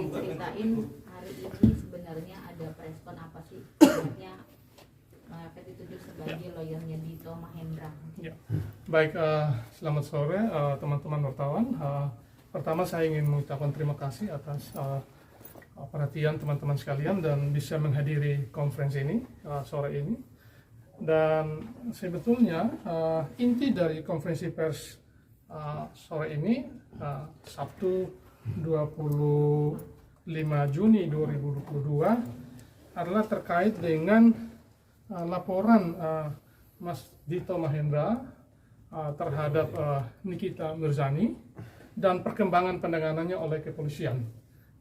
diceritain hari ini sebenarnya ada preskon apa sih sebenarnya Pak dituju sebagai lawyernya Dito Mahendra. Ya. Baik, selamat sore teman-teman wartawan. Pertama saya ingin mengucapkan terima kasih atas perhatian teman-teman sekalian dan bisa menghadiri konferensi ini sore ini. Dan sebetulnya inti dari konferensi pers sore ini Sabtu 25 Juni 2022 adalah terkait dengan laporan Mas Dito Mahendra terhadap Nikita Mirzani dan perkembangan penanganannya oleh kepolisian.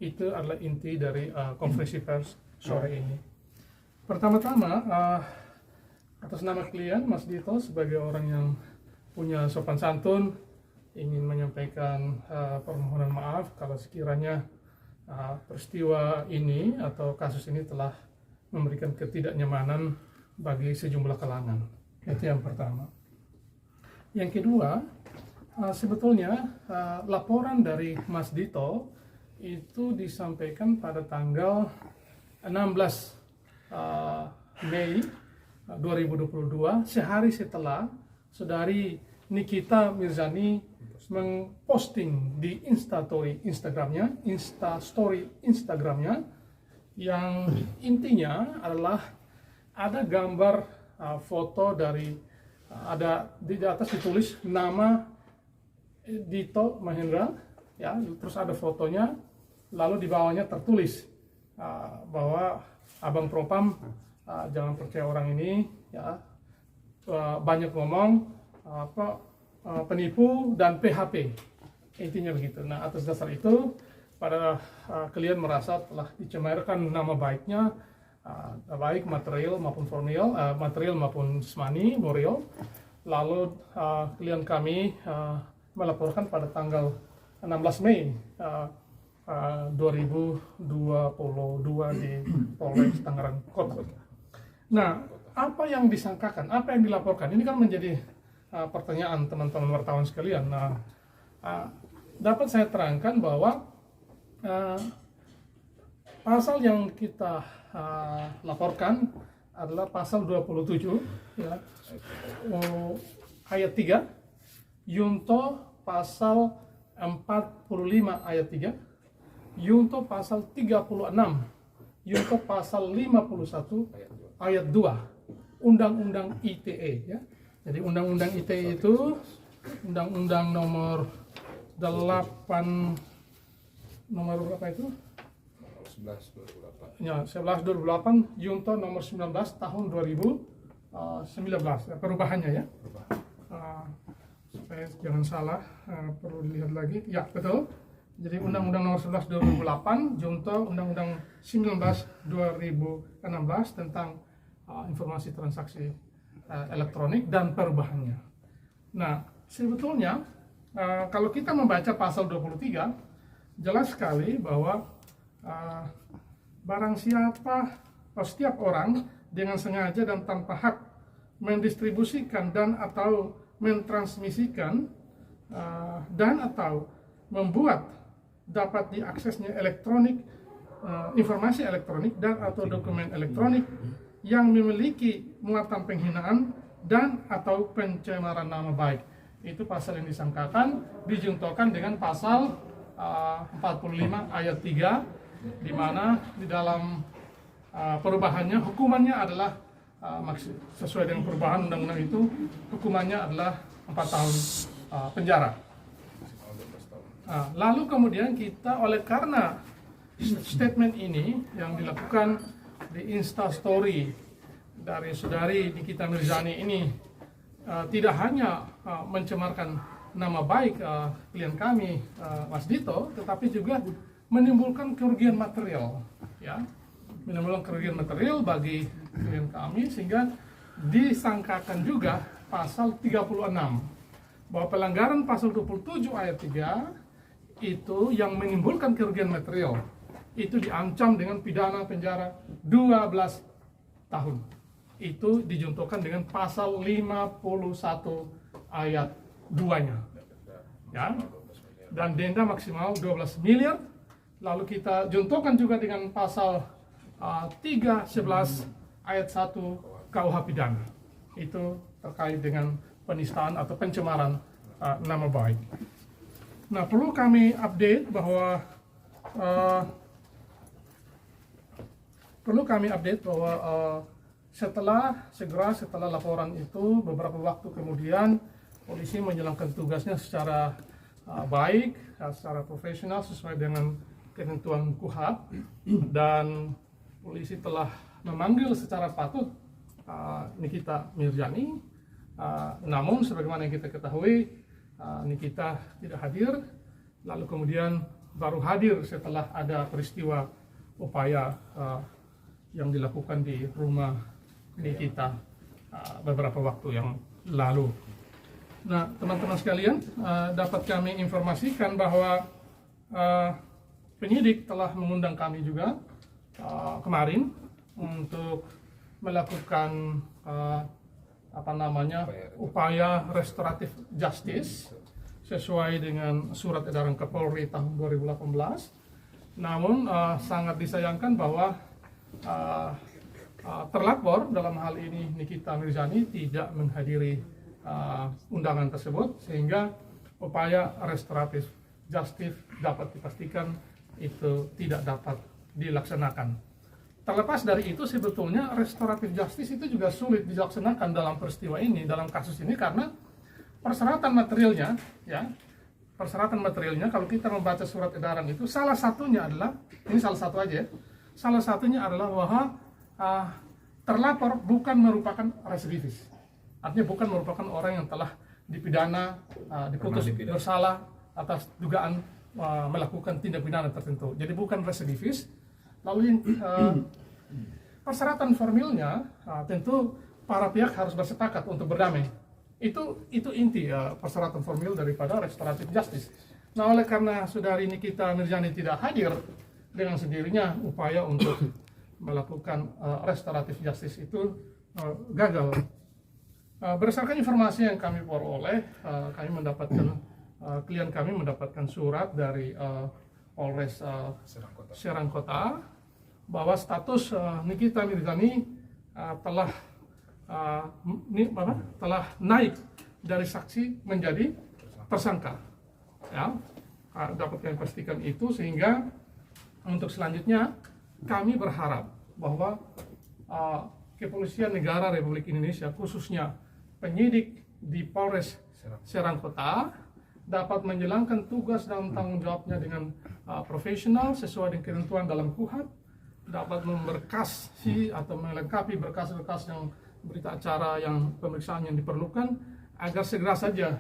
Itu adalah inti dari konferensi pers sore ini. Pertama-tama, atas nama klien Mas Dito sebagai orang yang punya sopan santun, ingin menyampaikan permohonan maaf kalau sekiranya peristiwa ini atau kasus ini telah memberikan ketidaknyamanan bagi sejumlah kalangan. Itu yang pertama. Yang kedua, sebetulnya laporan dari Mas Dito itu disampaikan pada tanggal 16 Mei 2022, sehari setelah saudari Nikita Mirzani mengposting di instastory Instagramnya yang intinya adalah ada gambar foto dari ada di atas ditulis nama Dito Mahendra, ya, terus ada fotonya, lalu di bawahnya tertulis bahwa Abang Propam jangan percaya orang ini, ya, banyak ngomong, penipu dan PHP, intinya begitu. Nah, atas dasar itu pada klien merasa telah dicemarkan nama baiknya, baik material maupun formil, material maupun jasmani, moral. Lalu klien kami melaporkan pada tanggal 16 Mei 2022 di Polres Tangerang Kota. Nah, apa yang disangkakan, apa yang dilaporkan, ini kan menjadi pertanyaan teman-teman wartawan sekalian. Nah, dapat saya terangkan bahwa pasal yang kita laporkan adalah pasal 27, ya, ayat 3, Yunto pasal 45 ayat 3, Yunto pasal 36, Yunto pasal 51 ayat 2, Undang-Undang ITE, ya. Jadi Undang-Undang ITE itu Undang-Undang nomor 8 nomor berapa itu? 11/2008. Ya, 11/2008, Yunto nomor 19 tahun 2019, perubahannya, ya. Supaya jangan salah, perlu dilihat lagi. Ya, betul. Jadi Undang-Undang nomor 11 2008, Junto Undang-Undang 19 2016 tentang informasi transaksi elektronik dan perubahannya. Nah, sebetulnya kalau kita membaca pasal 23, jelas sekali bahwa barang siapa atau setiap orang dengan sengaja dan tanpa hak mendistribusikan dan atau mentransmisikan dan atau membuat dapat diaksesnya informasi elektronik dan atau dokumen elektronik yang memiliki muatan penghinaan dan atau pencemaran nama baik. Itu pasal yang disangkakan, dijuntokan dengan pasal 45 ayat 3, di mana di dalam perubahannya hukumannya adalah sesuai dengan perubahan undang-undang itu, hukumannya adalah 4 tahun penjara. Lalu kemudian kita, oleh karena statement ini yang dilakukan di Instastory dari saudari Nikita Mirzani ini tidak hanya mencemarkan nama baik klien kami Mas Dito, tetapi juga menimbulkan kerugian material, ya, menimbulkan kerugian material bagi klien kami, sehingga disangkakan juga pasal 36 bahwa pelanggaran pasal 27 ayat 3 itu yang menimbulkan kerugian material itu diancam dengan pidana penjara 12 tahun. Itu dijuntukan dengan pasal 51 ayat 2-nya, ya, dan denda maksimal 12 miliar. Lalu kita contohkan juga dengan pasal 311 ayat 1 KUH Pidana. Itu terkait dengan penistaan atau pencemaran nama baik. Nah, perlu kami update bahwa setelah laporan itu, beberapa waktu kemudian polisi menjalankan tugasnya secara baik, secara profesional sesuai dengan ketentuan KUHP, dan polisi telah memanggil secara patut Nikita Mirzani. Namun sebagaimana yang kita ketahui, Nikita tidak hadir, lalu kemudian baru hadir setelah ada peristiwa upaya yang dilakukan di rumah Nikita beberapa waktu yang lalu. Nah, teman-teman sekalian, dapat kami informasikan bahwa penyidik telah mengundang kami juga kemarin untuk melakukan upaya restoratif justice sesuai dengan surat edaran Kapolri tahun 2018. Namun sangat disayangkan bahwa terlapor dalam hal ini Nikita Mirzani tidak menghadiri undangan tersebut, sehingga upaya restoratif justice dapat dipastikan itu tidak dapat dilaksanakan. Terlepas dari itu, sebetulnya restoratif justice itu juga sulit dilaksanakan dalam peristiwa ini, dalam kasus ini, karena persyaratan materialnya kalau kita membaca surat edaran itu, salah satunya adalah, ini salah satu aja ya, salah satunya adalah bahwa terlapor bukan merupakan residivis. Artinya bukan merupakan orang yang telah dipidana, diputus bersalah atas dugaan melakukan tindak pidana tertentu. Jadi bukan residivis. Lalu persyaratan formilnya tentu para pihak harus bersepakat untuk berdamai. Itu inti persyaratan formil daripada restoratif justice. Nah, oleh karena saudari Nikita Mirzani tidak hadir, dengan sendirinya upaya untuk melakukan restoratif justice itu gagal. Berdasarkan informasi yang kami peroleh, kami mendapatkan klien kami mendapatkan surat dari Polres Serang Kota bahwa status Nikita Mirzani telah naik dari saksi menjadi tersangka. Ya, dapat kami pastikan itu, sehingga untuk selanjutnya kami berharap bahwa Kepolisian Negara Republik Indonesia, khususnya penyidik di Polres Serang Kota, dapat menjalankan tugas dan tanggung jawabnya dengan profesional sesuai dengan ketentuan dalam KUHP, dapat memberkasi atau melengkapi berkas-berkas yang berita acara yang pemeriksaan yang diperlukan, agar segera saja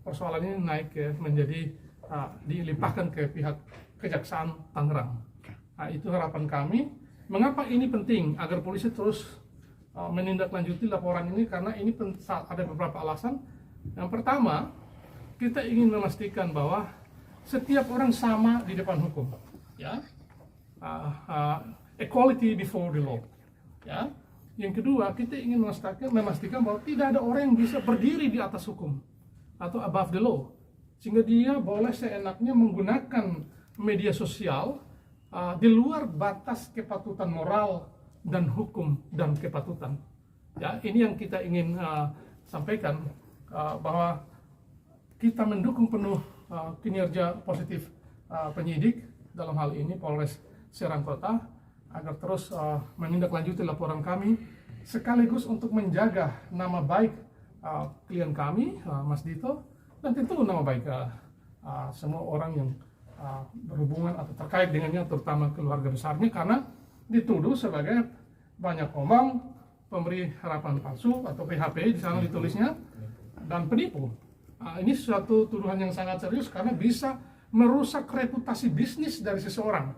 persoalan ini naik menjadi dilimpahkan ke pihak Kejaksaan Tangerang. Nah, itu harapan kami. Mengapa ini penting agar polisi terus menindaklanjuti laporan ini? Karena ini ada beberapa alasan. Yang pertama, kita ingin memastikan bahwa setiap orang sama di depan hukum, ya, equality before the law, ya. Yang kedua, kita ingin memastikan bahwa tidak ada orang yang bisa berdiri di atas hukum atau above the law, sehingga dia boleh seenaknya menggunakan media sosial di luar batas kepatutan moral dan hukum dan kepatutan. Ya, ini yang kita ingin sampaikan, bahwa kita mendukung penuh kinerja positif penyidik, dalam hal ini Polres Serang Kota, agar terus menindaklanjuti laporan kami, sekaligus untuk menjaga nama baik klien kami, Mas Dito, dan tentu nama baik semua orang yang berhubungan atau terkait dengannya, terutama keluarga besarnya, karena dituduh sebagai banyak omong, pemberi harapan palsu atau PHP di sana ditulisnya, dan penipu. Ini suatu tuduhan yang sangat serius karena bisa merusak reputasi bisnis dari seseorang.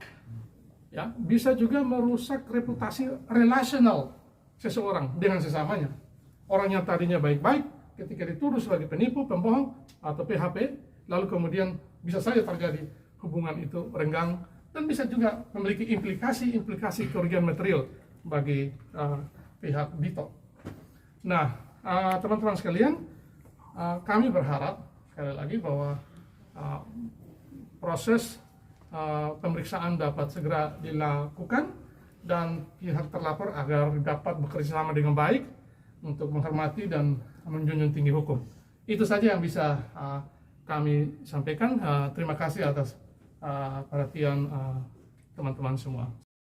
Ya, bisa juga merusak reputasi relasional seseorang dengan sesamanya. Orang yang tadinya baik-baik, ketika dituduh sebagai penipu, pembohong, atau PHP, lalu kemudian bisa saja terjadi hubungan itu renggang, dan bisa juga memiliki implikasi kerugian material bagi pihak Dito. Nah, teman-teman sekalian, kami berharap sekali lagi bahwa proses pemeriksaan dapat segera dilakukan dan pihak terlapor agar dapat bekerja sama dengan baik untuk menghormati dan menjunjung tinggi hukum. Itu saja yang bisa kami sampaikan. Terima kasih atas perhatian teman-teman semua.